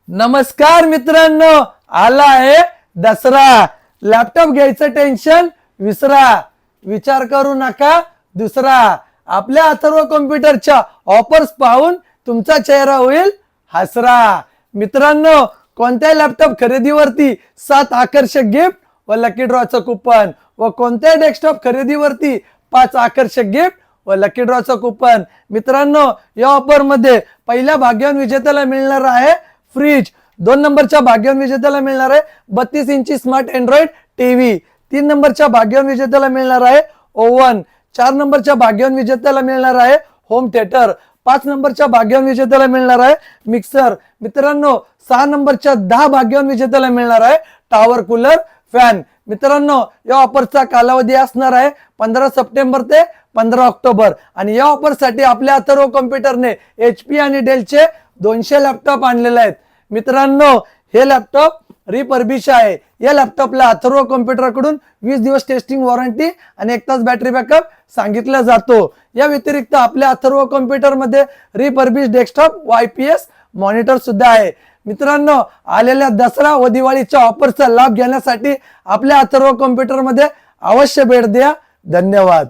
नमस्कार मित्रांनो, आला आहे दसरा. लॅपटॉप घ्यायचं टेन्शन विसरा, विचार करू नका दुसरा. आपल्या अथर्व कॉम्प्युटरच्या ऑफर्स पाहून तुमचा चेहरा होईल हसरा. मित्रांनो, कोणत्या लॅपटॉप खरेदीवरती 7 आकर्षक गिफ्ट व लकी ड्रॉचं कुपन, व कोणत्या डेस्कटॉप खरेदीवरती 5 आकर्षक गिफ्ट व लकी ड्रॉचं कुपन. मित्रांनो, या ऑफर मध्ये पहिल्या भाग्यवान विजेत्याला मिळणार आहे फ्रीज. 2 नंबरच्या भाग्यवान विजेत्याला मिळणार आहे 32 इंची स्मार्ट अँड्रॉइड टीव्ही. 3 नंबरच्या भाग्यवान विजेत्याला मिळणार आहे ओव्हन. 4 नंबरच्या भाग्यवान विजेत्याला मिळणार आहे होम थिएटर. 5 नंबरच्या भाग्यवान विजेत्याला मिळणार आहे मिक्सर. मित्रांनो, 6 नंबरच्या 10 भाग्यवान विजेत्याला मिळणार आहे टॉवर कूलर फॅन. मित्रांनो, या ऑफरचा कालावधी असणार आहे 15 सप्टेंबर ते 15 ऑक्टोबर. आणि या ऑफरसाठी आपल्या अथर्व कॉम्प्युटरने HP आणि डेलचे 200 लॅपटॉप आणलेले आहेत. मित्रांनो, हे लॅपटॉप रिफर्बिश आहे. या लॅपटॉपला अथर्व कॉम्प्युटर कडून 20 दिवस टेस्टिंग वॉरंटी आणि 1 तास बॅटरी बॅकअप सांगितला जातो. या व्यतिरिक्त आपल्या अथर्व कॉम्प्युटर मध्ये रिफर्बिश डेस्कटॉप व IPS मॉनिटर सुद्धा आहे. मित्रांनो, आलेल्या दसरा व दिवाळीच्या ऑफरचा लाभ घेण्यासाठी आपल्या अथर्व कॉम्प्युटर मध्ये अवश्य भेट द्या. धन्यवाद.